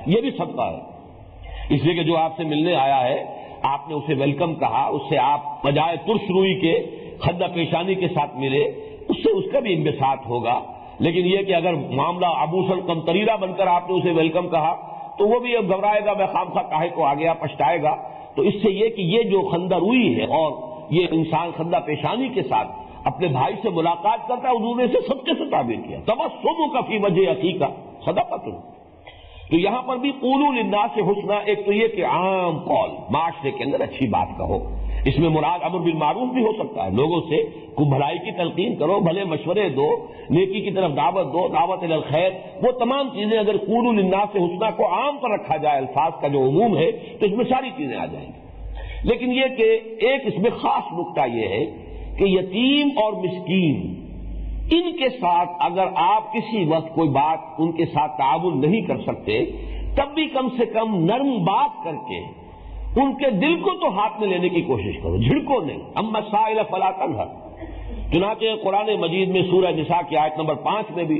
یہ بھی صدقہ ہے، اس لیے کہ جو آپ سے ملنے آیا ہے آپ نے اسے ویلکم کہا، اس سے آپ بجائے ترش روئی کے خدہ پیشانی کے ساتھ ملے، اس سے اس کا بھی انبساط ہوگا۔ لیکن یہ کہ اگر معاملہ عبوسن قمطریرہ بن کر آپ نے اسے ویلکم کہا تو وہ بھی اب گھبرائے گا، میں خامخواہ کاہے کو آ گیا، پچھتائے گا۔ تو اس سے یہ کہ یہ جو خندہ روئی ہے اور یہ انسان خندہ پیشانی کے ساتھ اپنے بھائی سے ملاقات کرتا ہے، حضور نے اسے صدقے سے تعبیر کیا، تبسمک فی وجہ اخیک صدقۃ۔ تو یہاں پر بھی قولوا للناس حسنا، ایک تو یہ کہ عام قول، معاشرے کے اندر اچھی بات کہو، اس میں مراد امر بالمعروف بھی ہو سکتا ہے، لوگوں سے کوئی بھلائی کی تلقین کرو، بھلے مشورے دو، نیکی کی طرف دعوت دو، دعوت الی الخیر، وہ تمام چیزیں اگر قولوا للناس حسنا کو عام پر رکھا جائے، الفاظ کا جو عموم ہے، تو اس میں ساری چیزیں آ جائیں گی۔ لیکن یہ کہ ایک اس میں خاص نکتہ یہ ہے کہ یتیم اور مسکین ان کے ساتھ اگر آپ کسی وقت کوئی بات ان کے ساتھ تعاون نہیں کر سکتے، تب بھی کم سے کم نرم بات کر کے ان کے دل کو تو ہاتھ میں لینے کی کوشش کرو، جھڑکو نہیں۔ اما السائل فلا تنہر، چنانچہ قرآن مجید میں سورہ نساء کی آیت نمبر 5 میں بھی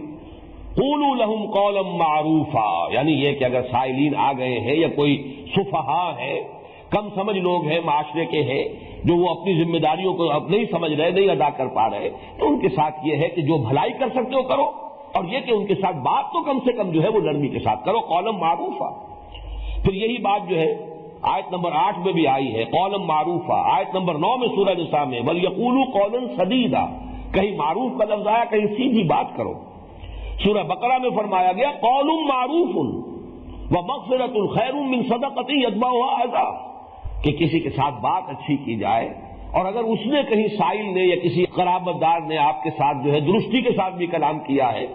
قولوا لهم قولا معروفا، یعنی یہ کہ اگر سائلین آ گئے ہیں یا کوئی سفہاء ہے، کم سمجھ لوگ ہیں معاشرے کے ہیں جو وہ اپنی ذمہ داریوں کو اب نہیں سمجھ رہے، نہیں ادا کر پا رہے، تو ان کے ساتھ یہ ہے کہ جو بھلائی کر سکتے ہو کرو، اور یہ کہ ان کے ساتھ بات تو کم سے کم جو ہے وہ نرمی کے ساتھ کرو، قولا معروفا۔ پھر یہی بات جو ہے آیت نمبر 8 میں بھی آئی ہے، قولا معروفا، آیت نمبر 9 میں سورہ نساء میں وَلْيَقُولُوا قَوْلًا سَدِيدًا، کہیں معروف کا لفظ آیا، کہیں سیدھی بات کرو۔ سورہ بقرہ میں فرمایا گیا قول معروف ومغفرۃ خیر من صدقۃ یتبعها اذى، کہ کسی کے ساتھ بات اچھی کی جائے، اور اگر اس نے کہیں سائل نے یا کسی قرابت دار نے آپ کے ساتھ جو ہے درستی کے ساتھ بھی کلام کیا ہے،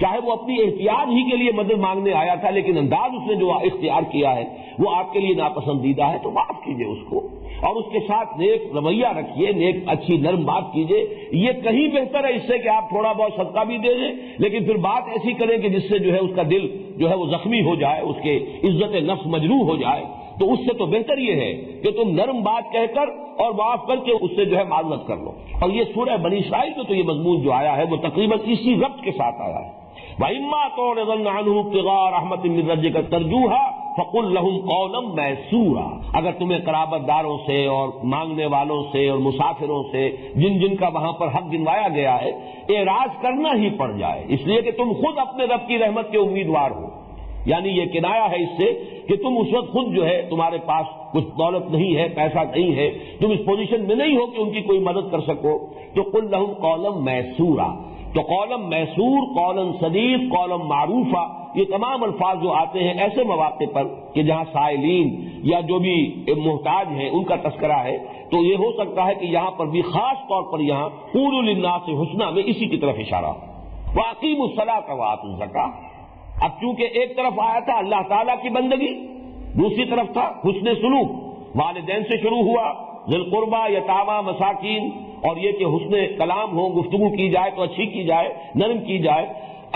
چاہے وہ اپنی احتیاط ہی کے لیے مدد مانگنے آیا تھا، لیکن انداز اس نے جو اختیار کیا ہے وہ آپ کے لیے ناپسندیدہ ہے، تو معاف کیجئے اس کو، اور اس کے ساتھ نیک رویہ رکھیے، نیک اچھی نرم بات کیجئے۔ یہ کہیں بہتر ہے اس سے کہ آپ تھوڑا بہت صدقہ بھی دے دیں، لیکن پھر بات ایسی کریں کہ جس سے جو ہے اس کا دل جو ہے وہ زخمی ہو جائے، اس کے عزت نفس مجروح ہو جائے۔ تو اس سے تو بہتر یہ ہے کہ تم نرم بات کہہ کر اور معاف کر کے اس سے جو ہے معذرت کر لو۔ اور یہ سورہ بنی اسرائیل میں تو یہ مضمون جو آیا ہے وہ تقریباً اسی ضبط کے ساتھ آیا ہے، وَإِمَّا تُعْرِضَنَّ عَنْهُمُ ابْتِغَاءَ رَحْمَةٍ مِّن رَّبِّكَ تَرْجُوهَا فَقُل لَّهُمْ قَوْلًا مَّيْسُورًا، اگر تمہیں قرابت داروں سے اور مانگنے والوں سے اور مسافروں سے جن کا وہاں پر حق گنوایا گیا ہے اعراض کرنا ہی پڑ جائے، اس لیے کہ تم خود اپنے رب کی رحمت کے امیدوار ہو، یعنی یہ کنایا ہے اس سے کہ تم اس وقت خود جو ہے تمہارے پاس کچھ دولت نہیں ہے، پیسہ نہیں ہے، تم اس پوزیشن میں نہیں ہو کہ ان کی کوئی مدد کر سکو، تو قل لہم قولا میسورا، تو قولا میسور، قولا سدید، قولا معروفا، یہ تمام الفاظ جو آتے ہیں ایسے مواقع پر کہ جہاں سائلین یا جو بھی محتاج ہیں ان کا تذکرہ ہے، تو یہ ہو سکتا ہے کہ یہاں پر بھی خاص طور پر یہاں قولوا للناس حسنا میں اسی کی طرف اشارہ ہو۔ وَأَقِیمُوا الصَّلَاةَ وَآتُوا الزَّکَاةَ، اب چونکہ ایک طرف آیا تھا اللہ تعالیٰ کی بندگی، دوسری طرف تھا حسن سلوک، والدین سے شروع ہوا، ذی القربہ، یتامیٰ، مساکین، اور یہ کہ حسن کلام ہو، گفتگو کی جائے تو اچھی کی جائے، نرم کی جائے۔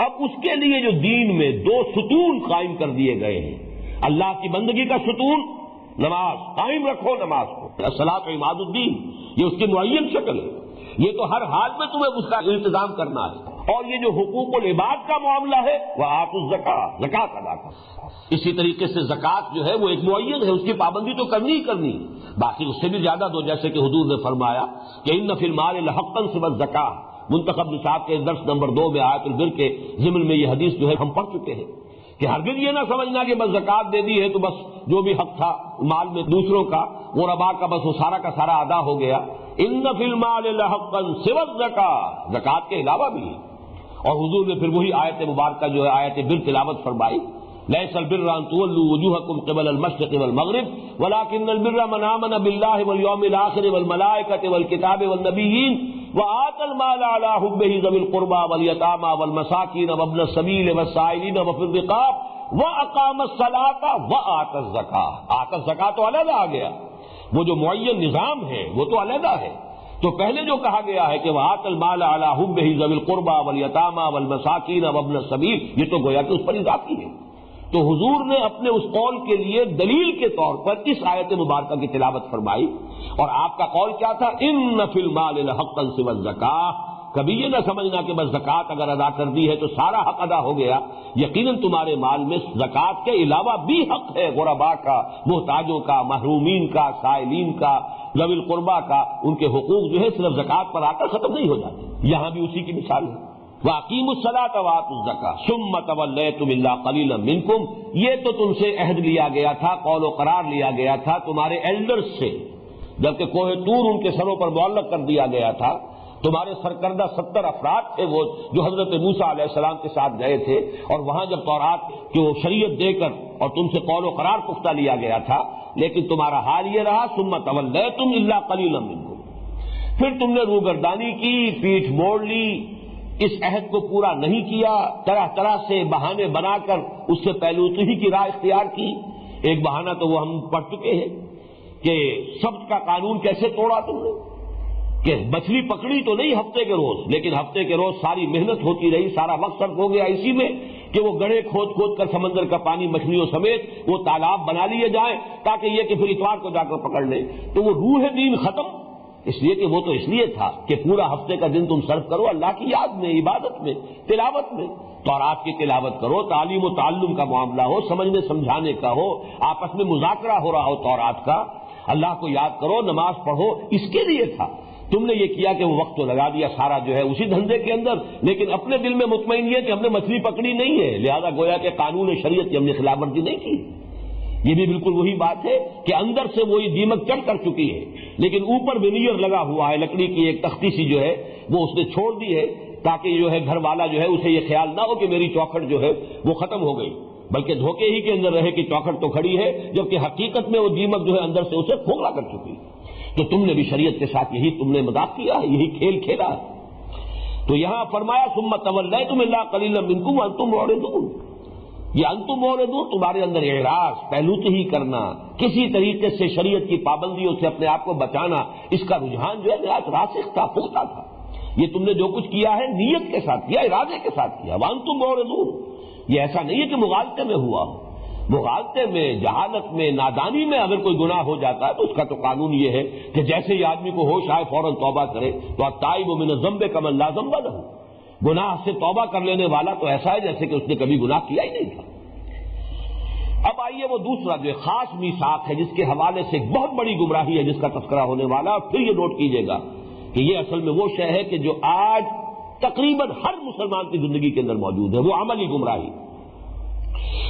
اب اس کے لیے جو دین میں 2 ستون قائم کر دیے گئے ہیں، اللہ کی بندگی کا ستون نماز، قائم رکھو نماز کو، الصلاۃ عماد الدین، یہ اس کی معین شکل ہے، یہ تو ہر حال میں تمہیں اس کا انتظام کرنا ہے۔ اور یہ جو حقوق العباد کا معاملہ ہے وہ آتوا الزکاۃ، زکات ادا کرو۔ اسی طریقے سے زکات جو ہے وہ ایک معین ہے، اس کی پابندی تو کرنی ہی کرنی ہے، باقی اس سے بھی زیادہ دو، جیسے کہ حضور نے فرمایا کہ ان فی المال لحقا سوی الزکاۃ، منتخب نصاب کے درس نمبر 2 میں آیت البر کے ضمن میں یہ حدیث جو ہے ہم پڑھ چکے ہیں کہ ہرگز یہ نہ سمجھنا کہ بس زکات دے دی ہے تو بس جو بھی حق تھا مال میں دوسروں کا، غرباء کا، بس وہ سارا کا سارا ادا ہو گیا۔ ان فی المال لحقا سوی الزکاۃ، زکات کے علاوہ بھی ہے۔ اور حضور نے پھر وہی آیت مبارکہ جو ہے آیت بر تلاوت فرمائی، لیس البر ان تولوا وجوہکم قبل المشرق والمغرب ولکن البر من آمن باللہ والیوم الآخر والملائکۃ والکتاب والنبیین وآتى المال على حبه ذوي القربى واليتامى والمساکین وابن السبیل والسائلین وفي الرقاب وأقام الصلاة وآتى الزکاة۔ آتى الزکاة تو علیحدہ آ گیا، وہ جو معین نظام ہے وہ تو علیحدہ ہے۔ تو پہلے جو کہا گیا ہے کہ وآتى المال على حبه ذوي القربى واليتامى والمساکین وابن السبیل، یہ تو گویا کہ اس پر اضافی ہے۔ تو حضور نے اپنے اس قول کے لیے دلیل کے طور پر اس آیت مبارکہ کی تلاوت فرمائی، اور آپ کا قول کیا تھا؟ ان فی المال لحقا سوی الزکاۃ، کبھی یہ نہ سمجھنا کہ بس زکوٰۃ اگر ادا کر دی ہے تو سارا حق ادا ہو گیا. یقیناً تمہارے مال میں زکوٰۃ کے علاوہ بھی حق ہے، غرباء کا، محتاجوں کا، محرومین کا، سائلین کا، ذوی القربیٰ کا. ان کے حقوق جو ہے صرف زکوٰۃ پر آ کر ختم نہیں ہو جاتے. یہاں بھی اسی کی مثال ہے. وَأَقِيمُوا الصَّلَاةَ وَآتُوا الزَّكَاةَ ثُمَّ تَوَلَّيْتُمْ إِلَّا قَلِيلًا مِّنكُمْ. یہ تو تم سے عہد لیا گیا تھا، قول و قرار لیا گیا تھا تمہارے ایلڈرز سے، جبکہ کوہ طور ان کے سروں پر معلق کر دیا گیا تھا. تمہارے سرکردہ 70 افراد تھے وہ جو حضرت موسیٰ علیہ السلام کے ساتھ گئے تھے، اور وہاں جب تورات کی وہ شریعت دے کر اور تم سے قول و قرار پختہ لیا گیا تھا، لیکن تمہارا حال یہ رہا ثم تولیتم الا قلیلا منکم. پھر تم نے روگردانی کی، پیٹھ موڑ لی، اس عہد کو پورا نہیں کیا، طرح طرح سے بہانے بنا کر اس سے پہلوتہی کی راہ اختیار کی. ایک بہانہ تو وہ ہم پڑھ چکے ہیں کہ سبت کا قانون کیسے توڑا تم نے، کہ مچھلی پکڑی تو نہیں ہفتے کے روز، لیکن ہفتے کے روز ساری محنت ہوتی رہی، سارا وقت صرف ہو گیا اسی میں کہ وہ گڑھے کھود کھود کر سمندر کا پانی مچھلیوں سمیت وہ تالاب بنا لیے جائیں تاکہ یہ کہ پھر اتوار کو جا کر پکڑ لیں. تو وہ روح دین ختم، اس لیے کہ وہ تو اس لیے تھا کہ پورا ہفتے کا دن تم صرف کرو اللہ کی یاد میں، عبادت میں، تلاوت میں. تورات کی تلاوت کرو، تعلیم و تعلم کا معاملہ ہو، سمجھنے سمجھانے کا ہو، آپس میں مذاکرہ ہو رہا ہو تورات کا، اللہ کو یاد کرو، نماز پڑھو. اس کے لیے تھا. تم نے یہ کیا کہ وہ وقت تو لگا دیا سارا جو ہے اسی دھندے کے اندر، لیکن اپنے دل میں مطمئن یہ کہ ہم نے مچھلی پکڑی نہیں ہے، لہذا گویا کہ قانون شریعت کی ہم نے خلاف ورزی نہیں کی. یہ بھی بالکل وہی بات ہے کہ اندر سے وہی دیمک چڑھ کر چکی ہے، لیکن اوپر ونیئر لگا ہوا ہے، لکڑی کی ایک تختی سی جو ہے وہ اس نے چھوڑ دی ہے تاکہ جو ہے گھر والا جو ہے اسے یہ خیال نہ ہو کہ میری چوکھٹ جو ہے وہ ختم ہو گئی، بلکہ دھوکے ہی کے اندر رہے کہ چوکھٹ تو کھڑی ہے، جبکہ حقیقت میں وہ دیمک جو ہے اندر سے اسے کھوکھلا کر چکی. تو تم نے بھی شریعت کے ساتھ یہی تم نے مذاق کیا ہے، یہی کھیل کھیلا ہے. تو یہاں فرمایا ثم تولیتم الا قلیلا منکم وانتم معرضون. یہ انتم معرضون تمہارے اندر اعراض، پہلوتہی کرنا، کسی طریقے سے شریعت کی پابندیوں سے اپنے آپ کو بچانا، اس کا رجحان جو ہے نہایت راسخ تھا، پختہ تھا. یہ تم نے جو کچھ کیا ہے نیت کے ساتھ کیا، ارادے کے ساتھ کیا. وانتم معرضون، یہ ایسا نہیں ہے کہ مغالطے میں ہوا ہو. مغالطے میں، جہالت میں، نادانی میں اگر کوئی گناہ ہو جاتا ہے تو اس کا تو قانون یہ ہے کہ جیسے ہی آدمی کو ہوش آئے فوراً توبہ کرے. تو التائب من الذنب کمن لا ذنب لہ، گناہ سے توبہ کر لینے والا تو ایسا ہے جیسے کہ اس نے کبھی گناہ کیا ہی نہیں تھا. اب آئیے وہ دوسرا جو خاص میثاق ہے جس کے حوالے سے ایک بہت بڑی گمراہی ہے جس کا تذکرہ ہونے والا. اور پھر یہ نوٹ کیجئے گا کہ یہ اصل میں وہ شے ہے کہ جو آج تقریباً ہر مسلمان کی زندگی کے اندر موجود ہے، وہ عملی گمراہی.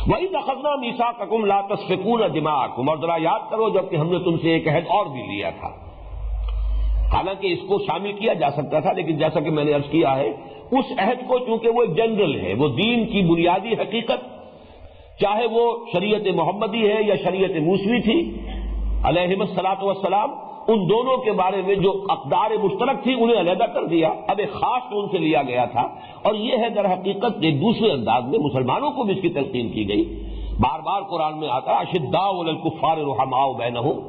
وَإِذْ أَخَذْنَا مِيثَاقَكُمْ لَا تَسْفِكُونَ دِمَاءَكُمْ. اور ذرا یاد کرو جبکہ ہم نے تم سے ایک عہد اور بھی لیا تھا. حالانکہ اس کو شامل کیا جا سکتا تھا، لیکن جیسا کہ میں نے عرض کیا ہے اس عہد کو چونکہ وہ ایک جنرل ہے، وہ دین کی بنیادی حقیقت، چاہے وہ شریعت محمدی ہے یا شریعت موسوی تھی علیہم الصلاۃ والسلام، ان دونوں کے بارے میں جو اقدار مشترک تھی انہیں علیحدہ کر دیا. اب ایک خاص تو ان سے لیا گیا تھا، اور یہ ہے در حقیقت ایک دوسرے انداز میں مسلمانوں کو بھی اس کی تلقین کی گئی. بار بار قرآن میں آتا ہے اشداء علی الکفار رحماء بینہم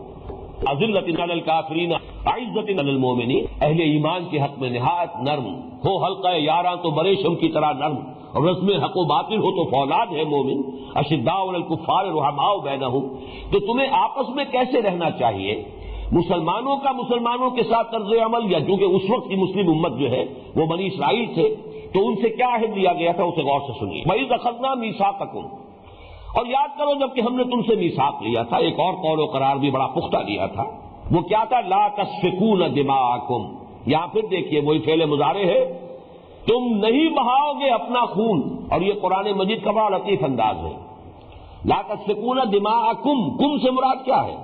اذلۃ علی الکافرین اعزۃ علی المؤمنین. اہل ایمان کے حق میں نہایت نرم ہو، حلقہ یاراں تو بریشم کی طرح نرم، اور رسم حق و باطل ہو تو فولاد ہے مومن. اشداء علی الکفار رحماء بینہم. تو تمہیں آپس میں کیسے رہنا چاہیے؟ مسلمانوں کا مسلمانوں کے ساتھ طرز عمل، یا چونکہ اس وقت کی مسلم امت جو ہے وہ بنی اسرائیل تھے تو ان سے کیا عہد لیا گیا تھا اسے غور سے سنیے. وَإِذْ أَخَذْنَا مِيثَاقَكُمْ. اور یاد کرو جب کہ ہم نے تم سے میثاق لیا تھا، ایک اور قول و قرار بھی بڑا پختہ لیا تھا. وہ کیا تھا؟ لا تسفکون دماءکم. یہاں پھر دیکھیے وہی فعل مضارع ہے، تم نہیں بہاؤ گے اپنا خون. اور یہ قرآن مجید کا بڑا لطیف انداز ہے. لا تسفکون دماءکم، کم سے مراد کیا ہے؟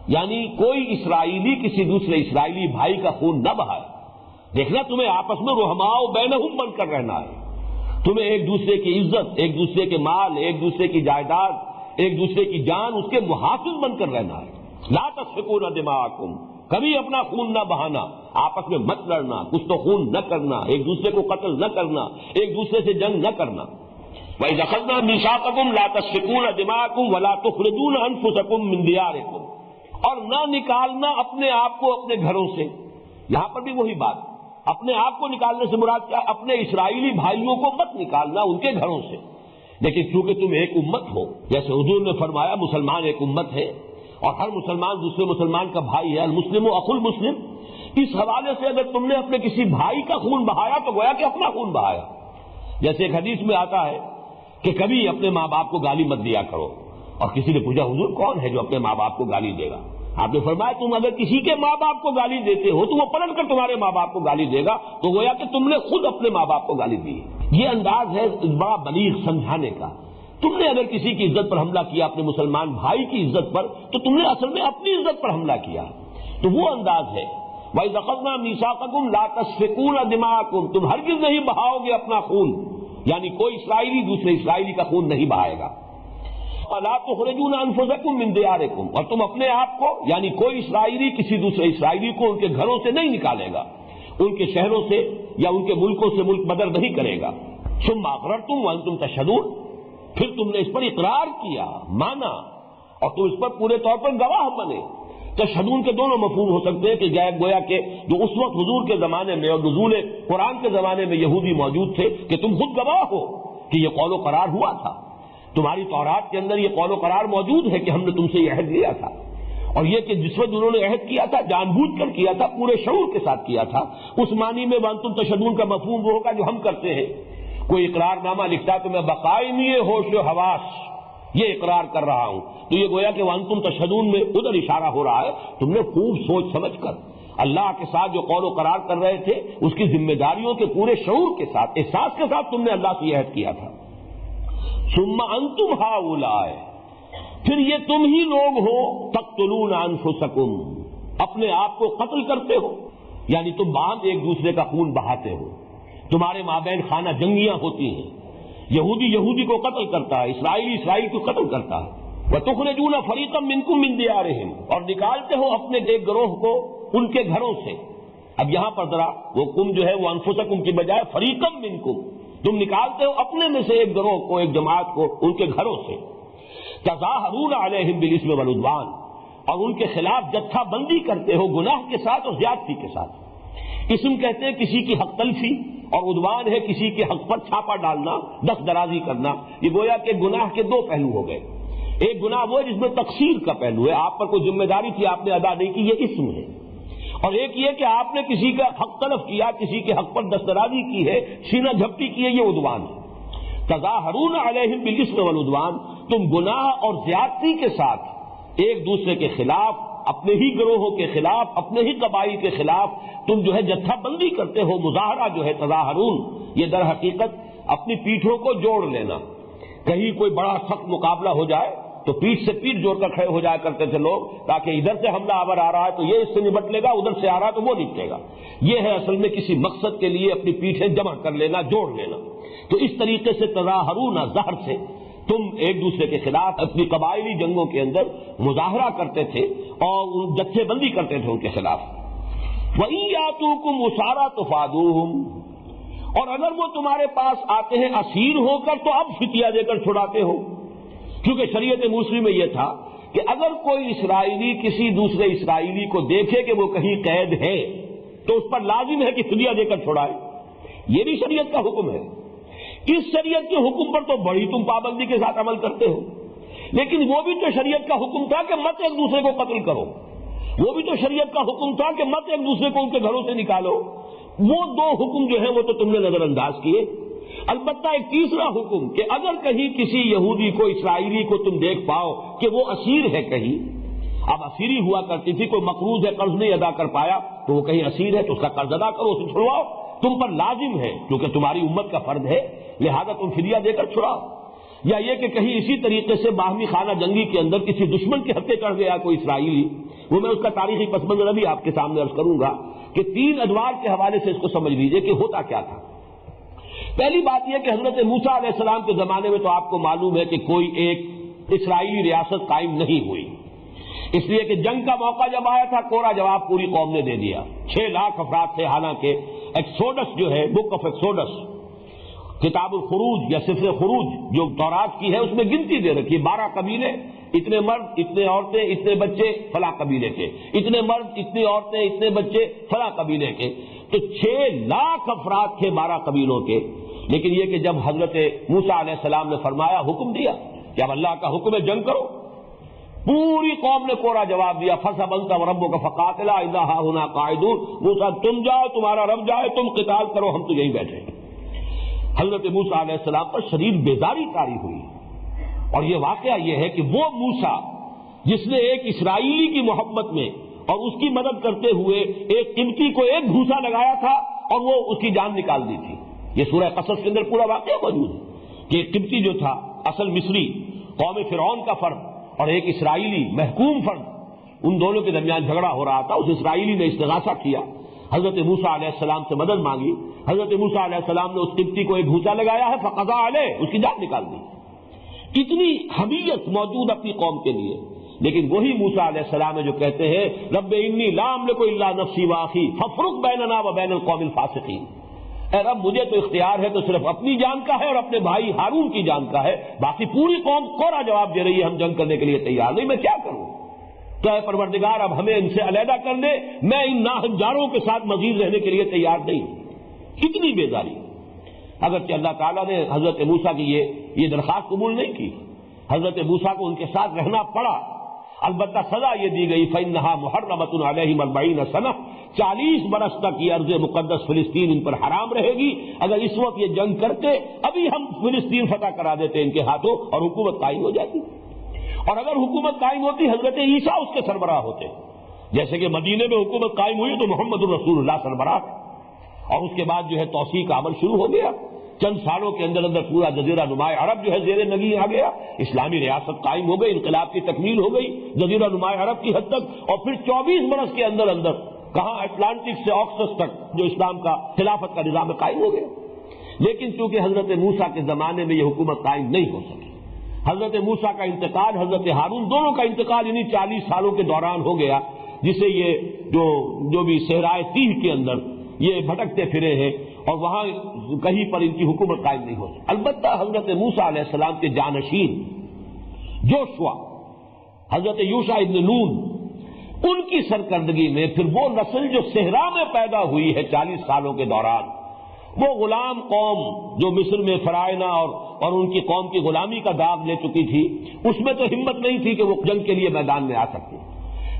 یعنی کوئی اسرائیلی کسی دوسرے اسرائیلی بھائی کا خون نہ بہائے. دیکھنا تمہیں آپس میں رحماء بینہم بن کر رہنا ہے. تمہیں ایک دوسرے کی عزت، ایک دوسرے کے مال، ایک دوسرے کی جائیداد، ایک دوسرے کی جان، اس کے محافظ بن کر رہنا ہے. لا تسفکون دماءکم، کبھی اپنا خون نہ بہانا، آپس میں مت لڑنا، کچھ تو خون نہ کرنا، ایک دوسرے کو قتل نہ کرنا، ایک دوسرے سے جنگ نہ کرنا. وَإِذْ أَخَذْنَا مِيثَاقَكُمْ لَا تَسْفِكُونَ دِمَاءَكُمْ وَلَا تُخْرِجُونَ أَنفُسَكُمْ مِنْ دِيَارِكُمْ. اور نہ نکالنا اپنے آپ کو اپنے گھروں سے. یہاں پر بھی وہی بات، اپنے آپ کو نکالنے سے مراد کیا؟ اپنے اسرائیلی بھائیوں کو مت نکالنا ان کے گھروں سے. لیکن چونکہ تم ایک امت ہو، جیسے حضور نے فرمایا مسلمان ایک امت ہے اور ہر مسلمان دوسرے مسلمان کا بھائی ہے، المسلم اخو المسلم، اس حوالے سے اگر تم نے اپنے کسی بھائی کا خون بہایا تو گویا کہ اپنا خون بہایا. جیسے ایک حدیث میں آتا ہے کہ کبھی اپنے ماں باپ کو گالی مت دیا کرو. اور کسی نے پوچھا حضور کون ہے جو اپنے ماں باپ کو گالی دے گا؟ آپ نے فرمایا تم اگر کسی کے ماں باپ کو گالی دیتے ہو تو وہ پلٹ کر تمہارے ماں باپ کو گالی دے گا، تو گویا کہ تم نے خود اپنے ماں باپ کو گالی دی. یہ انداز ہے بڑا بلیغ سمجھانے کا. تم نے اگر کسی کی عزت پر حملہ کیا، اپنے مسلمان بھائی کی عزت پر، تو تم نے اصل میں اپنی عزت پر حملہ کیا. تو وہ انداز ہے وَإِذْ أَخَذْنَا مِيثَاقَكُمْ لَا تَسْفِكُونَ دِمَاءَكُمْ، تم ہرگز نہیں بہاؤ گے اپنا خون، یعنی کوئی اسرائیلی دوسرے اسرائیلی کا خون نہیں بہائے گا. وَلَا تُخْرِجُونَ أَنفُسَكُم مِّن دِيَارِكُمْ، اور تم اپنے آپ کو، یعنی کوئی اسرائیلی کسی دوسرے اسرائیلی کو ان کے گھروں سے نہیں نکالے گا، ان کے شہروں سے یا ان کے ملکوں سے ملک بدر نہیں کرے گا. ثُمَّ أَقْرَرْتُمْ وَأَنتُمْ تَشْهَدُونَ، پھر تم نے اس پر اقرار کیا، مانا، اور تم اس پر پورے طور پر گواہ بنے. تشہدون کے دونوں مفہوم ہو سکتے ہیں کہ گویا کہ جو اس وقت حضور کے زمانے میں اور نزول قرآن کے زمانے میں یہودی موجود تھے کہ تم خود گواہ ہو کہ یہ قول و قرار ہوا تھا. تمہاری تورات کے اندر یہ قول و قرار موجود ہے کہ ہم نے تم سے یہ عہد لیا تھا، اور یہ کہ جس وقت انہوں نے عہد کیا تھا جان بوجھ کر کیا تھا، پورے شعور کے ساتھ کیا تھا. اس معنی میں وانتم تشہدون کا مفہوم وہ ہوگا جو ہم کرتے ہیں. کوئی اقرار نامہ لکھتا ہے تو میں بقائمی ہوش و حواس یہ اقرار کر رہا ہوں، تو یہ گویا کہ وانتم تشہدون میں ادھر اشارہ ہو رہا ہے. تم نے خوب سوچ سمجھ کر اللہ کے ساتھ جو قول و قرار کر رہے تھے اس کی ذمہ داریوں کے پورے شعور کے ساتھ، احساس کے ساتھ تم نے اللہ سے عہد کیا تھا. ثم انتم ہؤلاء، پھر یہ تم ہی لوگ ہو تقتلون انفسکم، اپنے آپ کو قتل کرتے ہو، یعنی تم باہم ایک دوسرے کا خون بہاتے ہو. تمہارے مابین خانہ جنگیاں ہوتی ہیں، یہودی یہودی کو قتل کرتا ہے، اسرائیلی اسرائیل کو قتل کرتا ہے. وَتُخْرِجُونَ فَرِيقًا مِّنكُم مِّن دِيَارِهِمْ، اور نکالتے ہو اپنے ایک گروہ کو ان کے گھروں سے. اب یہاں پر ذرا وہ کم جو ہے وہ انفسکم کی بجائے فریقم منکم، تم نکالتے ہو اپنے میں سے ایک گروہ کو، ایک جماعت کو ان کے گھروں سے. تظاہرون علیہم بالاسم والعدوان، اور ان کے خلاف جتھا بندی کرتے ہو گناہ کے ساتھ اور زیادتی کے ساتھ. اسم کہتے ہیں کسی کی حق تلفی، اور عدوان ہے کسی کے حق پر چھاپا ڈالنا، دست درازی کرنا. یہ گویا کہ گناہ کے دو پہلو ہو گئے. ایک گناہ وہ ہے جس میں تقصیر کا پہلو ہے، آپ پر کوئی ذمہ داری تھی آپ نے ادا نہیں کی، یہ اسم ہے. اور ایک یہ کہ آپ نے کسی کا حق تلف کیا، کسی کے حق پر دست درازی کی ہے، سینہ جھپٹی کی ہے، یہ عدوان ہے. تظاہرون علیہم بالاسم والعدوان، تم گناہ اور زیادتی کے ساتھ ایک دوسرے کے خلاف، اپنے ہی گروہوں کے خلاف، اپنے ہی قبائل کے خلاف تم جو ہے جتھا بندی کرتے ہو. مظاہرہ جو ہے تظاہرون، یہ در حقیقت اپنی پیٹھوں کو جوڑ لینا. کہیں کوئی بڑا سخت مقابلہ ہو جائے تو پیٹھ سے پیٹھ جوڑ کر کھڑے ہو جایا کرتے تھے لوگ، تاکہ ادھر سے حملہ آور آ رہا ہے تو یہ اس سے نمٹ لے گا، ادھر سے آ رہا ہے تو وہ نپٹے گا. یہ ہے اصل میں کسی مقصد کے لیے اپنی پیٹھیں جمع کر لینا، جوڑ لینا. تو اس طریقے سے تظاہرون زہر سے تم ایک دوسرے کے خلاف اپنی قبائلی جنگوں کے اندر مظاہرہ کرتے تھے اور جتھے بندی کرتے تھے ان کے خلاف. وَإِن يَأْتُوكُمْ أُسَارَىٰ تُفَادُوهُمْ، اور اگر وہ تمہارے پاس آتے ہیں اسیر ہو کر تو اب فتیہ دے کر چھڑاتے ہو. کیونکہ شریعت موسوی میں یہ تھا کہ اگر کوئی اسرائیلی کسی دوسرے اسرائیلی کو دیکھے کہ وہ کہیں قید ہے تو اس پر لازم ہے کہ فدیہ دے کر چھڑائے. یہ بھی شریعت کا حکم ہے. اس شریعت کے حکم پر تو بڑی تم پابندی کے ساتھ عمل کرتے ہو، لیکن وہ بھی تو شریعت کا حکم تھا کہ مت ایک دوسرے کو قتل کرو. وہ بھی تو شریعت کا حکم تھا کہ مت ایک دوسرے کو ان کے گھروں سے نکالو. وہ دو حکم جو ہیں وہ تو تم نے نظر انداز کیے. البتہ ایک تیسرا حکم کہ اگر کہیں کسی یہودی کو، اسرائیلی کو تم دیکھ پاؤ کہ وہ اسیر ہے کہیں، اب اسیری ہوا کرتی تھی، کوئی مقروض ہے قرض نہیں ادا کر پایا تو وہ کہیں اسیر ہے تو اس کا قرض ادا کرو، اسے چھڑواؤ. تم پر لازم ہے کیونکہ تمہاری امت کا فرض ہے، لہذا تم فدیہ دے کر چھڑاؤ. یا یہ کہ کہیں اسی طریقے سے باہمی خانہ جنگی کے اندر کسی دشمن کے ہتھے چڑھ گیا کوئی اسرائیلی، وہ میں اس کا تاریخی پس منظر بھی آپ کے سامنے عرض کروں گا کہ 3 ادوار کے حوالے سے اس کو سمجھ لیجئے کہ ہوتا کیا تھا. پہلی بات یہ کہ حضرت موسیٰ علیہ السلام کے زمانے میں تو آپ کو معلوم ہے کہ کوئی ایک اسرائیلی ریاست قائم نہیں ہوئی، اس لیے کہ جنگ کا موقع جب آیا تھا کوڑا جواب پوری قوم نے دے دیا. 6 لاکھ افراد تھے. حالانکہ ایکسوڈس جو ہے، بک آف ایکسوڈس، کتاب الخروج یا سفر خروج جو تورات کی ہے، اس میں گنتی دے رکھی ہے. 12 قبیلے، اتنے مرد، اتنے عورتیں، اتنے بچے فلاں قبیلے کے، اتنے مرد، اتنی عورتیں، اتنے بچے فلاں قبیلے کے. تو 6 لاکھ افراد تھے 12 قبیلوں کے. لیکن یہ کہ جب حضرت موسیٰ علیہ السلام نے فرمایا، حکم دیا کہ اب اللہ کا حکم ہے جنگ کرو، پوری قوم نے کوڑا جواب دیا، فَصَبْ أَنْتَ وَرَبُّكَ فَقَاتِلَا إِنَّا هَاهُنَا قَاعِدُونَ، موسیٰ تم جاؤ، تمہارا رب جائے، تم قتال کرو، ہم تو یہیں بیٹھے ہیں۔ حضرت موسیٰ علیہ السلام پر شدید بیزاری طاری ہوئی، اور یہ واقعہ یہ ہے کہ وہ موسیٰ جس نے ایک اسرائیلی کی محبت میں اور اس کی مدد کرتے ہوئے ایک قبطی کو ایک گھوسا لگایا تھا اور وہ اس کی جان نکال دی تھی، یہ سورہ قصص کے اندر پورا واقعہ موجود ہے کہ ایک قبطی جو تھا اصل مصری قوم فرعون کا فرد اور ایک اسرائیلی محکوم فرد، ان دونوں کے درمیان جھگڑا ہو رہا تھا۔ اس اسرائیلی نے استغاثہ کیا، حضرت موسیٰ علیہ السلام سے مدد مانگی، حضرت موسیٰ علیہ السلام نے اس قبطی کو ایک گھوسا لگایا ہے، فقضى علیہ، اس کی جان نکال دی۔ اتنی حمیت موجود اپنی قوم کے لیے، لیکن وہی موسیٰ علیہ السلام ہے جو کہتے ہیں رب انی لا املک الا نفسی واخی فافرق بیننا وبین القوم الفاسقین، اے رب مجھے تو اختیار ہے تو صرف اپنی جان کا ہے اور اپنے بھائی ہارون کی جان کا ہے، باقی پوری قوم کوڑا جواب دے رہی ہے، ہم جنگ کرنے کے لیے تیار نہیں، میں کیا کروں؟ تو اے پروردگار اب ہمیں ان سے علیحدہ کر دے، میں ان ناہنجاروں کے ساتھ مزید رہنے کے لیے تیار نہیں۔ کتنی بیزاری! اگرچہ اللہ تعالیٰ نے حضرت موسیٰ کی یہ درخواست قبول نہیں کی، حضرت موسیٰ کو ان کے ساتھ رہنا پڑا، البتہ سزا یہ دی گئی فَإِنَّهَا مُحَرَّمَةٌ عَلَيْهِمْ 40 سنہ، 40 برس تک یہ ارض مقدس فلسطین ان پر حرام رہے گی۔ اگر اس وقت یہ جنگ کرتے ابھی ہم فلسطین فتح کرا دیتے ان کے ہاتھوں اور حکومت قائم ہو جاتی، اور اگر حکومت قائم ہوتی حضرت عیسیٰ اس کے سربراہ ہوتے، جیسے کہ مدینے میں حکومت قائم ہوئی تو محمد الرسول اللہ سربراہ، اور اس کے بعد جو ہے توسیع کا عمل شروع ہو گیا، چند سالوں کے اندر اندر پورا جزیرہ نماء عرب جو ہے زیر نگین آ گیا، اسلامی ریاست قائم ہو گئی، انقلاب کی تکمیل ہو گئی جزیرہ نماء عرب کی حد تک، اور پھر 24 برس کے اندر اندر کہاں اٹلانٹک سے آکسس تک جو اسلام کا خلافت کا نظام قائم ہو گیا۔ لیکن چونکہ حضرت موسیٰ کے زمانے میں یہ حکومت قائم نہیں ہو سکی، حضرت موسیٰ کا انتقال، حضرت ہارون، دونوں کا انتقال انہی 40 سالوں کے دوران ہو گیا، جسے یہ جو بھی صحرائے تیہ کے اندر یہ بھٹکتے پھرے ہیں اور وہاں کہیں پر ان کی حکومت قائم نہیں ہو سکی۔ البتہ حضرت موسیٰ علیہ السلام کے جانشین جوشوا، حضرت یوشع ابن نون، ان کی سرکردگی میں پھر وہ نسل جو صحرا میں پیدا ہوئی ہے 40 سالوں کے دوران، وہ غلام قوم جو مصر میں فرائنا اور ان کی قوم کی غلامی کا داغ لے چکی تھی، اس میں تو ہمت نہیں تھی کہ وہ جنگ کے لیے میدان میں آ سکتی،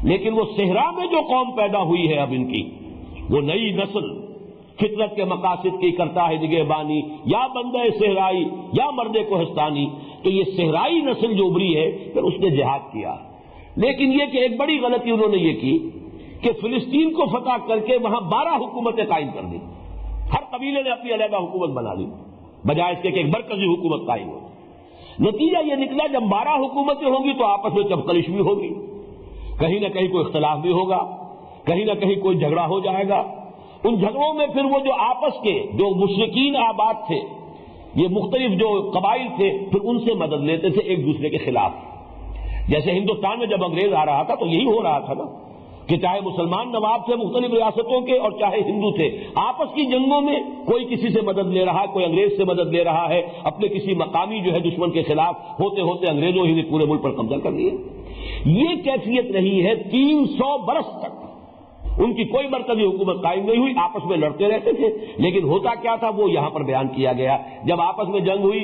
لیکن وہ صحرا میں جو قوم پیدا ہوئی ہے اب ان کی، وہ نئی نسل فطرت کے مقاصد کی کرتا ہے نگہبانی، یا بندہ صحرائی یا مرد کوہستانی، تو یہ صحرائی نسل جو ابری ہے پھر اس نے جہاد کیا۔ لیکن یہ کہ ایک بڑی غلطی انہوں نے یہ کی کہ فلسطین کو فتح کر کے وہاں 12 حکومتیں قائم کر دی، ہر قبیلے نے اپنی علیحدہ حکومت بنا لی، بجائے اس کے کہ ایک مرکزی حکومت قائم ہو۔ نتیجہ یہ نکلا جب 12 حکومتیں ہوں گی تو آپس میں چپکلش بھی ہوگی، کہیں نہ کہیں کوئی اختلاف بھی ہوگا، کہیں نہ کہیں کوئی جھگڑا ہو جائے گا۔ ان جھگڑوں میں پھر وہ جو آپس کے جو مشرکین آباد تھے، یہ مختلف جو قبائل تھے، پھر ان سے مدد لیتے تھے ایک دوسرے کے خلاف۔ جیسے ہندوستان میں جب انگریز آ رہا تھا تو یہی ہو رہا تھا نا، کہ چاہے مسلمان نواب تھے مختلف ریاستوں کے اور چاہے ہندو تھے، آپس کی جنگوں میں کوئی کسی سے مدد لے رہا ہے، کوئی انگریز سے مدد لے رہا ہے، اپنے کسی مقامی جو ہے دشمن کے خلاف، ہوتے ہوتے انگریزوں ہی نے پورے ملک پر قبضہ کر لیا۔ یہ کیفیت رہی ہے 300 برس تک، ان کی کوئی مرکزی حکومت قائم نہیں ہوئی، آپس میں لڑتے رہتے تھے۔ لیکن ہوتا کیا تھا وہ یہاں پر بیان کیا گیا، جب آپس میں جنگ ہوئی،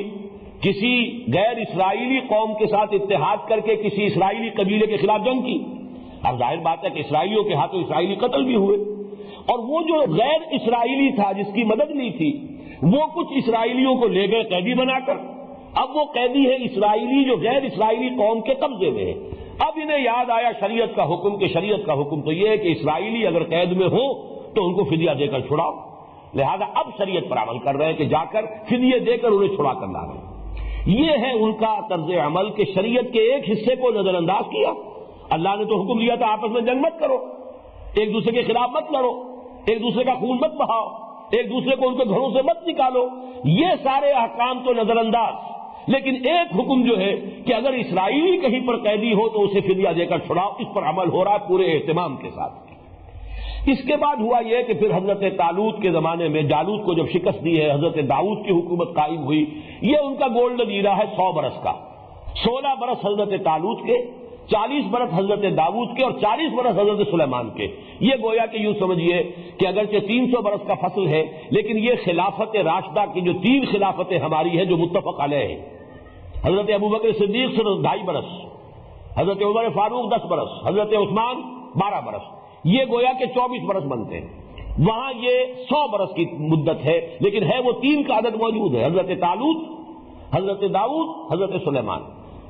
کسی غیر اسرائیلی قوم کے ساتھ اتحاد کر کے کسی اسرائیلی قبیلے کے خلاف جنگ کی، اب ظاہر بات ہے کہ اسرائیلیوں کے ہاتھوں اسرائیلی قتل بھی ہوئے، اور وہ جو غیر اسرائیلی تھا جس کی مدد نہیں تھی، وہ کچھ اسرائیلیوں کو لے گئے قیدی بنا کر، اب وہ قیدی ہے اسرائیلی جو غیر اسرائیلی قوم کے قبضے میں ہے۔ اب انہیں یاد آیا شریعت کا حکم، کہ شریعت کا حکم تو یہ ہے کہ اسرائیلی اگر قید میں ہو تو ان کو فدیہ دے کر چھڑاؤ، لہذا اب شریعت پر عمل کر رہے ہیں کہ جا کر فدیے دے کر انہیں چھڑا کر لا رہے ہیں۔ یہ ہے ان کا طرز عمل کہ شریعت کے ایک حصے کو نظر انداز کیا۔ اللہ نے تو حکم دیا تھا آپس میں جنگ مت کرو، ایک دوسرے کے خلاف مت لڑو، ایک دوسرے کا خون مت بہاؤ، ایک دوسرے کو ان کے گھروں سے مت نکالو، یہ سارے احکام تو نظر انداز، لیکن ایک حکم جو ہے کہ اگر اسرائیلی کہیں پر قیدی ہو تو اسے فدیہ دے کر چھڑاؤ، اس پر عمل ہو رہا ہے پورے اہتمام کے ساتھ۔ اس کے بعد ہوا یہ کہ پھر حضرت طالوت کے زمانے میں جالوت کو جب شکست دی ہے، حضرت داؤد کی حکومت قائم ہوئی، یہ ان کا گولڈن ایرا ہے 100 برس کا، 16 برس حضرت طالوت کے، 40 برس حضرت داؤد کے اور 40 برس حضرت سلیمان کے۔ یہ گویا کہ یوں سمجھیے کہ اگرچہ 300 برس کا فصل ہے، لیکن یہ خلافت راشدہ کی جو 3 خلافتیں ہماری ہیں جو متفق علیہ ہیں، حضرت ابوبکر صدیق سے 2.5 برس، حضرت عمر فاروق 10 برس، حضرت عثمان 12 برس، یہ گویا کہ 24 برس بنتے ہیں۔ وہاں یہ 100 برس کی مدت ہے، لیکن ہے وہ 3 کا عدد موجود ہے، حضرت طالوت، حضرت داؤد، حضرت سلیمان۔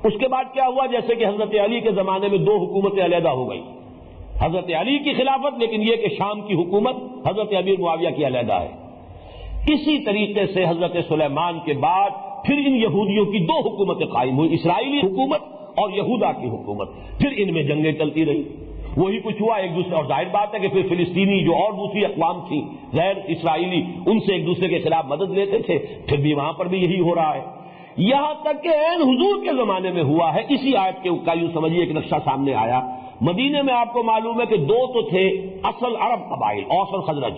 اس کے بعد کیا ہوا؟ جیسے کہ حضرت علی کے زمانے میں 2 حکومتیں علیحدہ ہو گئی، حضرت علی کی خلافت، لیکن یہ کہ شام کی حکومت حضرت امیر معاویہ کی علیحدہ ہے۔ اسی طریقے سے حضرت سلیمان کے بعد پھر ان یہودیوں کی 2 حکومتیں قائم ہوئی، اسرائیلی حکومت اور یہودا کی حکومت۔ پھر ان میں جنگیں چلتی رہی، وہی کچھ ہوا ایک دوسرے، اور ظاہر بات ہے کہ پھر فلسطینی جو اور دوسری اقوام تھیں غیر اسرائیلی، ان سے ایک دوسرے کے خلاف مدد لیتے تھے، پھر بھی وہاں پر بھی یہی ہو رہا ہے، یہاں تک کہ عین حضور کے زمانے میں ہوا ہے۔ اسی آیت کے کا یوں سمجھیے ایک نقشہ سامنے آیا۔ مدینے میں آپ کو معلوم ہے کہ 2 تو تھے اصل عرب قبائل، اوس اور خزرج۔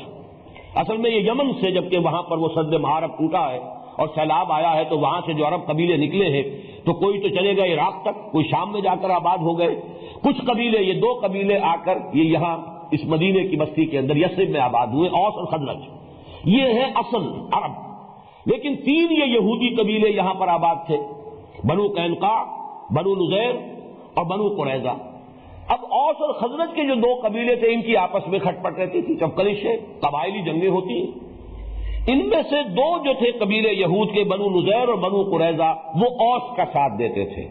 اصل میں یہ یمن سے، جبکہ وہاں پر وہ سد معارف ٹوٹا ہے اور سیلاب آیا ہے، تو وہاں سے جو عرب قبیلے نکلے ہیں، تو کوئی تو چلے گئے عراق تک، کوئی شام میں جا کر آباد ہو گئے، کچھ قبیلے، یہ 2 قبیلے آ کر یہ یہاں اس مدینے کی بستی کے اندر یثرب میں آباد ہوئے، اوس اور خزرج، یہ ہے اصل عرب۔ لیکن 3 یہ یہودی قبیلے یہاں پر آباد تھے، بنو قینقاع، بنو نذیر اور بنو قریظہ۔ اب اوس اور خزرج کے جو 2 قبیلے تھے، ان کی آپس میں کھٹ پٹ رہتی تھی، جب کلشیں، قبائلی جنگیں ہوتی ہیں۔ ان میں سے 2 جو تھے قبیلے یہود کے، بنو نذیر اور بنو قریظہ، وہ اوس کا ساتھ دیتے تھے،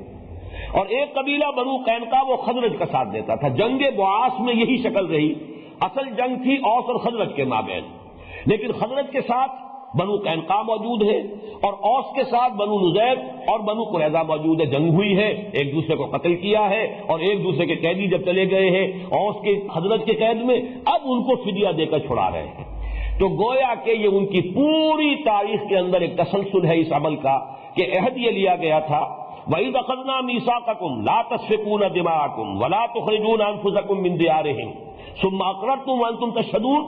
اور ایک قبیلہ بنو قینقاع وہ خزرج کا ساتھ دیتا تھا۔ جنگ بعاث میں یہی شکل رہی، اصل جنگ تھی اوس اور خزرج کے مابین، لیکن خزرج کے ساتھ بنو قینقاع موجود ہے اور اوس کے ساتھ بنو نذیر اور بنو قریظہ موجود ہے۔ جنگ ہوئی ہے، ایک دوسرے کو قتل کیا ہے، اور ایک دوسرے کے قیدی جب چلے گئے ہیں اوس کے خزرج کے قید میں، اب ان کو فدیہ دے کر چھڑا رہے ہیں۔ تو گویا کہ یہ ان کی پوری تاریخ کے اندر ایک تسلسل ہے اس عمل کا، کہ عہد یہ لیا گیا تھا، وَإِذْ أَخَذْنَا مِيثَاقَكُمْ لَا تَسْفِكُونَ دِمَاءَكُمْ وَلَا تُخْرِجُونَ أَنفُسَكُم مِّن دِيَارِهِمْ ثُمَّ أَقْرَرْتُمْ وَأَنتُمْ تَشْهَدُونَ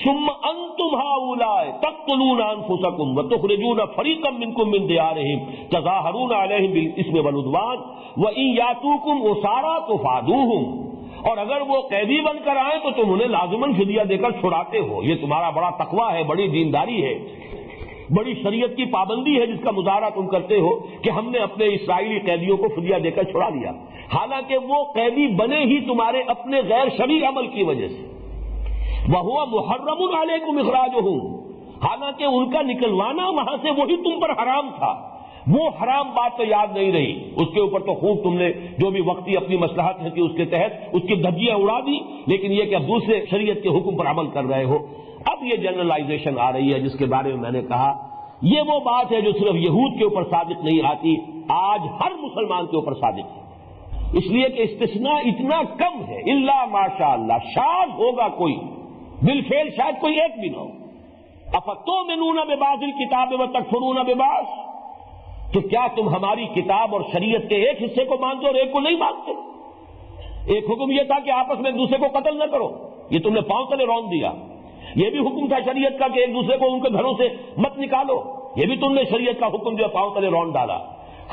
ثُمَّ أَنتُمْ هَؤُلَاءِ تَقْتُلُونَ أَنفُسَكُمْ وَتُخْرِجُونَ فَرِيقًا مِّنكُم مِّن دِيَارِهِمْ تَظَاهَرُونَ عَلَيْهِم بِالْإِثْمِ وَالْعُدْوَانِ وَإِن يَأْتُوكُمْ أُسَارَىٰ تُفَادُوهُمْ، اور اگر وہ قیدی بن کر آئیں تو تم انہیں لازماً فدیہ دے کر چھڑاتے ہو۔ یہ تمہارا بڑا تقویٰ ہے، بڑی دینداری ہے، بڑی شریعت کی پابندی ہے، جس کا مظاہرہ تم کرتے ہو کہ ہم نے اپنے اسرائیلی قیدیوں کو فدیہ دے کر چھڑا دیا، حالانکہ وہ قیدی بنے ہی تمہارے اپنے غیر شرعی عمل کی وجہ سے۔ وَهُوَ مُحَرَّمٌ عَلَيْكُمْ إِخْرَاجُهُمْ، حالانکہ ان کا نکلوانا وہاں سے وہی تم پر حرام تھا۔ وہ حرام بات تو یاد نہیں رہی، اس کے اوپر تو خوب تم نے جو بھی وقتی اپنی مصلحت ہے کہ اس کے تحت اس کی دھجیاں اڑا دی، لیکن یہ کہ اب دوسرے شریعت کے حکم پر عمل کر رہے ہو۔ اب یہ جنرلائزیشن آ رہی ہے جس کے بارے میں میں نے کہا، یہ وہ بات ہے جو صرف یہود کے اوپر صادق نہیں آتی، آج ہر مسلمان کے اوپر صادق ہے، اس لیے کہ استثناء اتنا کم ہے، الا ماشاء اللہ، شاذ ہوگا کوئی، بالفعل شاید کوئی ایک بھی نہ ہو۔ افتؤمنون ببعض الکتاب وتکفرون ببعض، تو کیا تم ہماری کتاب اور شریعت کے ایک حصے کو مانتے اور ایک کو نہیں مانتے؟ ایک حکم یہ تھا کہ آپس میں ایک دوسرے کو قتل نہ کرو، یہ تم نے پاؤں تلے رون دیا۔ یہ بھی حکم تھا شریعت کا کہ ایک دوسرے کو ان کے گھروں سے مت نکالو، یہ بھی تم نے شریعت کا حکم جو پاؤں تلے رون ڈالا۔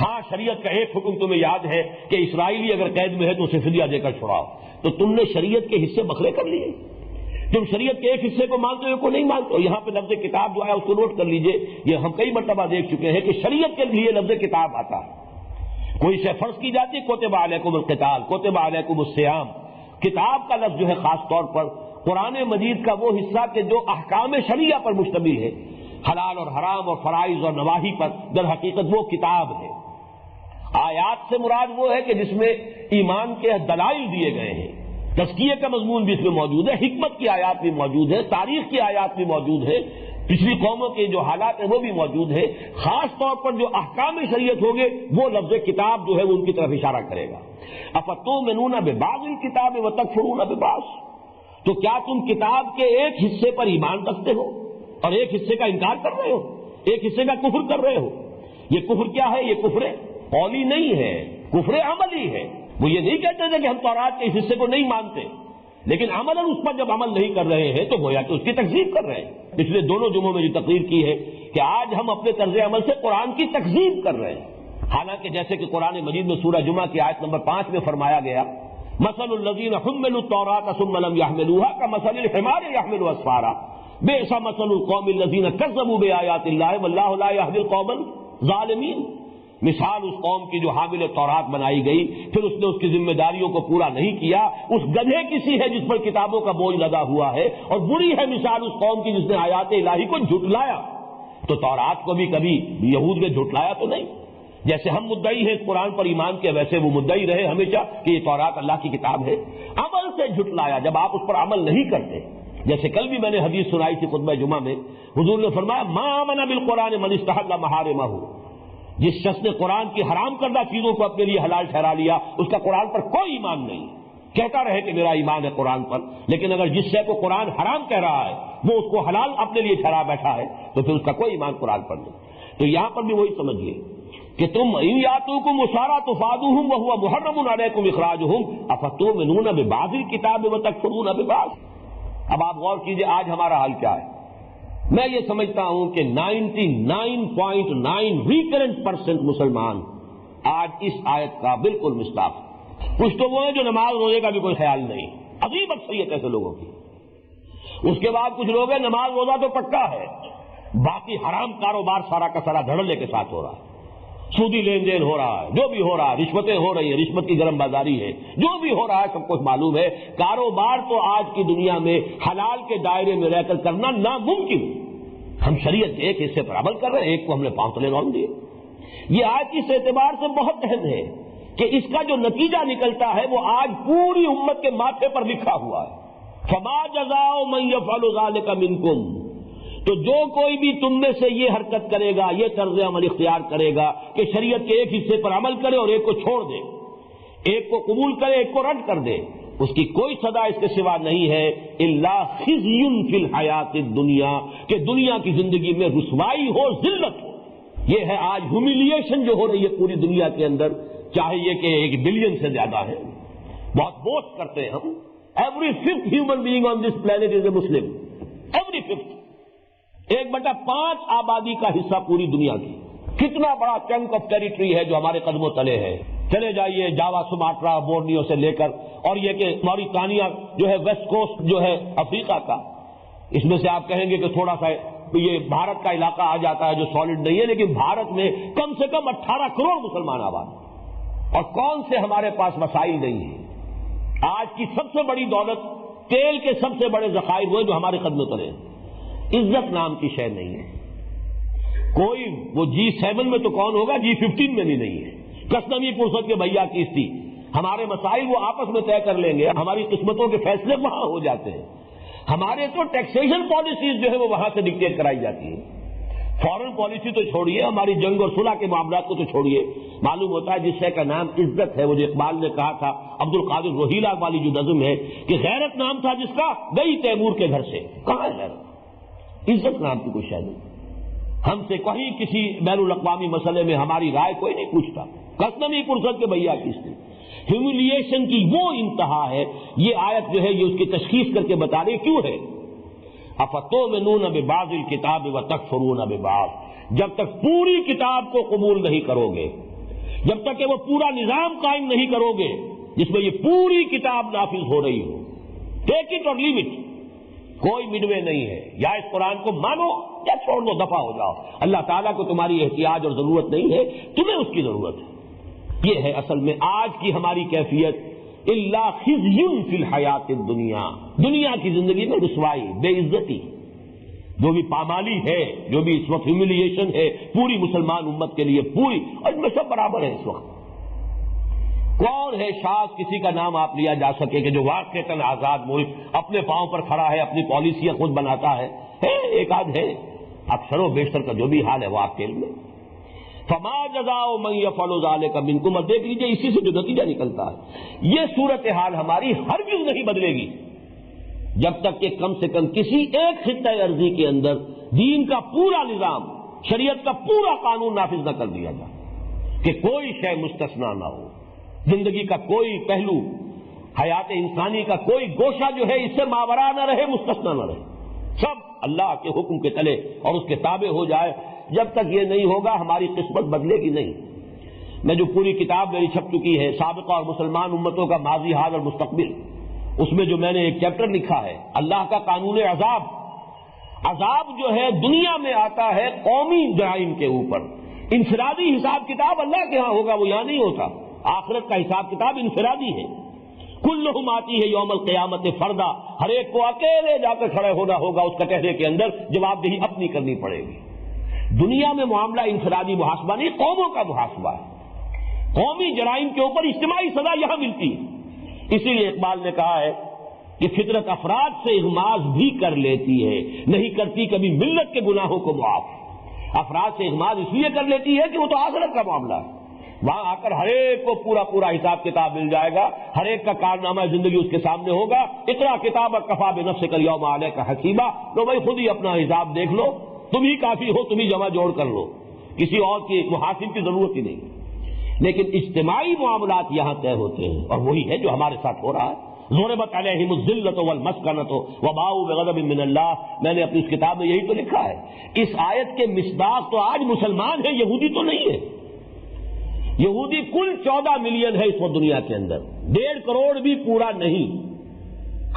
ہاں، شریعت کا ایک حکم تمہیں یاد ہے کہ اسرائیلی اگر قید میں ہے تو اسے فدیہ دے کر چھڑاؤ، تو تم نے شریعت کے حصے بکھرے کر لیے، تم شریعت کے ایک حصے کو مانتے ہو کو نہیں مانتے ہو۔ یہاں پہ لفظ کتاب جو ہے اس کو نوٹ کر لیجئے، یہ ہم کئی مرتبہ دیکھ چکے ہیں کہ شریعت کے لیے لفظ کتاب آتا ہے، کوئی شے فرض کی جاتی ہے، کتب علیکم القتال، کتب علیکم الصیام۔ کتاب کا لفظ جو ہے خاص طور پر قرآن مجید کا وہ حصہ کہ جو احکام شریعہ پر مشتمل ہے، حلال اور حرام اور فرائض اور نواہی پر، در حقیقت وہ کتاب ہے۔ آیات سے مراد وہ ہے کہ جس میں ایمان کے دلائل دیے گئے ہیں، تزکیے کا مضمون بھی اس میں موجود ہے، حکمت کی آیات بھی موجود ہے، تاریخ کی آیات بھی موجود ہے، پچھلی قوموں کے جو حالات ہیں وہ بھی موجود ہے۔ خاص طور پر جو احکام شریعت ہوگے وہ لفظ کتاب جو ہے وہ ان کی طرف اشارہ کرے گا۔ افتؤمنون ببعض الکتاب وتکفرون ببعض، تو کیا تم کتاب کے ایک حصے پر ایمان رکھتے ہو اور ایک حصے کا انکار کر رہے ہو، ایک حصے کا کفر کر رہے ہو؟ یہ کفر کیا ہے؟ یہ کفر قولی نہیں ہے، کفر عملی ہے۔ وہ یہ نہیں کہتے تھے کہ ہم تورات کے اس حصے کو نہیں مانتے، لیکن عملاً اس پر جب عمل نہیں کر رہے ہیں تو گویا کہ اس کی تکذیب کر رہے ہیں۔ پچھلے دونوں جمعوں میں جو تقریر کی ہے کہ آج ہم اپنے طرز عمل سے قرآن کی تکذیب کر رہے ہیں، حالانکہ جیسے کہ قرآن مجید میں سورہ جمعہ کی آیت نمبر 5 میں فرمایا گیا، مثل الذین حملوا التوراۃ ثم لم يحملوها كمثل الحمار يحمل اسفارا بئس مثل القوم الذین كذبوا بآیات اللہ واللہ لا يهدی القوم الظالمین۔ مثال اس قوم کی جو حامل تورات بنائی گئی، پھر اس نے اس کی ذمہ داریوں کو پورا نہیں کیا، اس گدھے کی سی ہے جس پر کتابوں کا بوجھ لدا ہوا ہے، اور بری ہے مثال اس قوم کی جس نے آیات الہی کو جھٹلایا۔ تو تورات کو بھی کبھی یہود نے جھٹلایا تو نہیں، جیسے ہم مدعی ہیں قرآن پر ایمان کے، ویسے وہ مدعی رہے ہمیشہ کہ یہ تورات اللہ کی کتاب ہے۔ عمل سے جھٹلایا جب آپ اس پر عمل نہیں کرتے، جیسے کل بھی میں نے حدیث سنائی تھی خطبہ جمعہ میں، حضور نے فرمایا ما آمن بالقرآن من استحل محارمہ، جس شخص نے قرآن کی حرام کردہ چیزوں کو اپنے لیے حلال ٹھہرا لیا، اس کا قرآن پر کوئی ایمان نہیں۔ کہتا رہے کہ میرا ایمان ہے قرآن پر، لیکن اگر جس شے کو قرآن حرام کہہ رہا ہے وہ اس کو حلال اپنے لیے ٹھہرا بیٹھا ہے تو پھر اس کا کوئی ایمان قرآن پر نہیں۔ تو یہاں پر بھی وہی سمجھیے کہ تم ان یاتوکم اسارا تفادوہم وہو محرم علیکم اخراجہم افتؤمنون ببعض الکتاب وتکفرون ببعض۔ اب آپ غور کیجئے آج ہمارا حال کیا ہے۔ میں یہ سمجھتا ہوں کہ 99.9 ریکرنٹ% مسلمان آج اس آیت کا بالکل مصداق۔ کچھ تو وہ ہیں جو نماز روزے کا بھی کوئی خیال نہیں، عجیب اکثریت ایسے لوگوں کی۔ اس کے بعد کچھ لوگ ہیں نماز روزہ تو پکا ہے، باقی حرام کاروبار سارا کا سارا دھڑلے کے ساتھ ہو رہا ہے، سودی لین دین ہو رہا ہے، جو بھی ہو رہا ہے، رشوتیں ہو رہی ہیں، رشوت کی گرم بازاری ہے، جو بھی ہو رہا ہے سب کچھ معلوم ہے۔ کاروبار تو آج کی دنیا میں حلال کے دائرے میں رہ کر کرنا ناممکن۔ ہم شریعت کے ایک حصے پر عمل کر رہے ہیں، ایک کو ہم نے پاؤں تلے رون دیے۔ یہ آج اس اعتبار سے بہت اہم ہے کہ اس کا جو نتیجہ نکلتا ہے وہ آج پوری امت کے ماتھے پر لکھا ہوا ہے۔ فما جزاء من يفعل ذلك منكم، تو جو کوئی بھی تم میں سے یہ حرکت کرے گا، یہ طرز عمل اختیار کرے گا کہ شریعت کے ایک حصے پر عمل کرے اور ایک کو چھوڑ دے، ایک کو قبول کرے ایک کو رد کر دے، اس کی کوئی سزا اس کے سوا نہیں ہے الا خزي فی الحیات الدنیا، کہ دنیا کی زندگی میں رسوائی ہو، ذلت ہو۔ یہ ہے آج ہیوملیشن جو ہو رہی ہے پوری دنیا کے اندر، چاہے یہ کہ 1 بلین سے زیادہ ہے، بہت بوسٹ کرتے ہیں ہم۔ Every 5th human being on this planet is a Muslim, every 5th، 1/5 آبادی کا حصہ پوری دنیا کی۔ کتنا بڑا چنک آف ٹیریٹری ہے جو ہمارے قدموں تلے ہے۔ چلے جائیے جاوا، سماٹرا، بورنیو سے لے کر، اور یہ کہ موریتانیہ جو ہے ویسٹ کوسٹ جو ہے افریقہ کا، اس میں سے آپ کہیں گے کہ تھوڑا سا یہ بھارت کا علاقہ آ جاتا ہے جو سالڈ نہیں ہے، لیکن بھارت میں کم سے کم 18 کروڑ مسلمان آباد، اور کون سے ہمارے پاس وسائل نہیں ہیں۔ آج کی سب سے بڑی دولت، تیل کے سب سے بڑے ذخائر ہوئے جو ہمارے قدموں تلے ہیں۔ عزت نام کی شے نہیں ہے، کوئی وہ G7 میں تو کون ہوگا، G15 میں بھی نہیں ہے۔ کسنوی پرسد کے بھیا کیس تھی، ہمارے مسائل وہ آپس میں طے کر لیں گے، ہماری قسمتوں کے فیصلے وہاں ہو جاتے ہیں۔ ہمارے تو ٹیکسیشن پالیسیز جو ہے وہ وہاں سے ڈکٹیٹ کرائی جاتی ہے۔ فارن پالیسی تو چھوڑیے، ہماری جنگ اور صلح کے معاملات کو تو چھوڑیے، معلوم ہوتا ہے جس شے کا نام عزت ہے، وہ جو اقبال نے کہا تھا، عبد القادر روہیلا والی جو نظم ہے کہ غیرت نام تھا جس کا گئی تیمور کے گھر سے، کہاں ہے غیرت؟ عزت نام کی کوئی شے نہیں۔ ہم سے کہیں کسی بین الاقوامی مسئلے میں ہماری رائے کوئی نہیں پوچھتا۔ کسنوی پرسد کے بھیا کس نے، ہیوملیشن کی وہ انتہا ہے۔ یہ آیت جو ہے یہ اس کی تشخیص کر کے بتا رہی کیوں ہے۔ افتؤمنون ببعض الکتاب وتکفرون ببعض، جب تک پوری کتاب کو قبول نہیں کرو گے، جب تک کہ وہ پورا نظام قائم نہیں کرو گے جس میں یہ پوری کتاب نافذ ہو رہی ہو، ٹیک اٹ اور لیو اٹ، کوئی مڈوے نہیں ہے، یا اس قرآن کو مانو یا چھوڑ دو، دفع ہو جاؤ۔ اللہ تعالیٰ کو تمہاری احتیاج اور ضرورت نہیں ہے، تمہیں اس کی ضرورت ہے۔ یہ ہے اصل میں آج کی ہماری کیفیت، الا خزي فی الحیات الدنیا، دنیا کی زندگی میں رسوائی، بے عزتی، جو بھی پامالی ہے، جو بھی اس وقت ہیوملیشن ہے پوری مسلمان امت کے لیے، پوری، اور میں سب برابر ہیں اس وقت۔ کون ہے شاذ کسی کا نام آپ لیا جا سکے کہ جو واقعتاً آزاد ملک اپنے پاؤں پر کھڑا ہے، اپنی پالیسیاں خود بناتا ہے ایک آدھ ہے، اکثر و بیشتر کا جو بھی حال ہے وہ آپ کے علم میں۔ فما جزاء من يفعل ذلك منكم، اور دیکھ لیجیے اسی سے جو نتیجہ نکلتا ہے، یہ صورتحال ہماری ہرگز نہیں بدلے گی جب تک کہ کم سے کم کسی ایک خطہ ارضی کے اندر دین کا پورا نظام، شریعت کا پورا قانون نافذ نہ کر دیا جائے، کہ کوئی شے مستثنا نہ ہو، زندگی کا کوئی پہلو، حیات انسانی کا کوئی گوشہ جو ہے اس سے ماورا نہ رہے، مستثنا نہ رہے، سب اللہ کے حکم کے تلے اور اس کے تابع ہو جائے۔ جب تک یہ نہیں ہوگا ہماری قسمت بدلے گی نہیں۔ میں جو پوری کتاب میری چھپ چکی ہے، سابقہ اور مسلمان امتوں کا ماضی، حال اور مستقبل، اس میں جو میں نے ایک چیپٹر لکھا ہے اللہ کا قانون عذاب۔ عذاب جو ہے دنیا میں آتا ہے قومی جرائم کے اوپر، انفرادی حساب کتاب اللہ کے ہاں ہوگا، وہ یہاں نہیں ہوتا۔ آخرت کا حساب کتاب انفرادی ہے۔ کلہم آتی ہے یوم القیامت فردا، ہر ایک کو اکیلے جا کر کھڑے ہونا ہوگا اس کٹہرے کے اندر، جواب دہی اپنی کرنی پڑے گی۔ دنیا میں معاملہ انفرادی محاسبہ نہیں، قوموں کا محاسبہ ہے۔ قومی جرائم کے اوپر اجتماعی سزا یہاں ملتی ہے۔ اسی لیے اقبال نے کہا ہے کہ فطرت افراد سے اغماض بھی کر لیتی ہے، نہیں کرتی کبھی ملت کے گناہوں کو معاف۔ افراد سے اغماض اس لیے کر لیتی ہے کہ وہ تو آخرت کا معاملہ ہے، وہاں آ کر ہر ایک کو پورا پورا حساب کتاب مل جائے گا، ہر ایک کا کارنامہ زندگی اس کے سامنے ہوگا۔ اقرا کتابک کفی بنفسک الیوم علیک حسیبا، تو بھائی خود ہی اپنا حساب دیکھ لو، تم ہی کافی ہو، تم ہی جمع جوڑ کر لو، کسی اور کی محاسب کی ضرورت ہی نہیں۔ لیکن اجتماعی معاملات یہاں طے ہوتے ہیں، اور وہی ہے جو ہمارے ساتھ ہو رہا ہے۔ ضربت علیہم الذلۃ والمسکنۃ وباؤوا بغضب من اللہ، میں نے اپنی اس کتاب میں یہی تو لکھا ہے۔ اس آیت کے مصداق تو آج مسلمان ہیں، یہودی تو نہیں ہے۔ یہودی کل 14 ملین ہے اس وقت دنیا کے اندر، 1.5 کروڑ بھی پورا نہیں،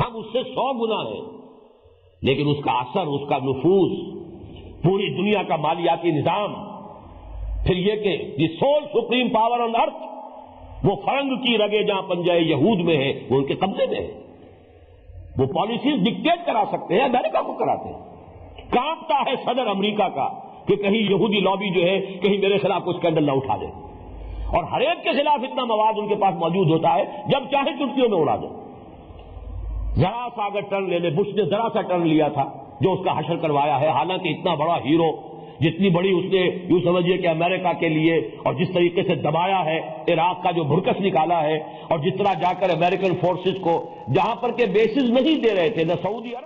ہم اس سے 100 گنا ہیں، لیکن اس کا اثر، اس کا نفوذ، پوری دنیا کا مالیاتی نظام، پھر یہ کہ دی سول سپریم پاور آن ارتھ، وہ فرنگ کی رگے جہاں پنجہ یہود میں ہے، وہ ان کے قبضے میں ہے۔ وہ پالیسیز ڈکٹیٹ کرا سکتے ہیں، امریکہ کو کراتے ہیں۔ کانپتا ہے صدر امریکہ کا کہ کہیں یہودی لابی جو ہے کہیں میرے خلاف کوئی اسکینڈل نہ اٹھا دے، اور ہر ایک کے خلاف اتنا مواد ان کے پاس موجود ہوتا ہے، جب چاہے چٹکیوں میں اڑا دے۔ ذرا سا اگر ٹرن لے لے، بش نے ذرا سا ٹرن لیا تھا جو اس کا حشر کروایا ہے، حالانکہ اتنا بڑا ہیرو، جتنی بڑی اس نے یوں سمجھیے کہ امریکہ کے لیے، اور جس طریقے سے دبایا ہے عراق کا جو بھرکس نکالا ہے، اور جس طرح جا کر امریکن فورسز کو جہاں پر کے بیسز نہیں دے رہے تھے، نہ سعودی عرب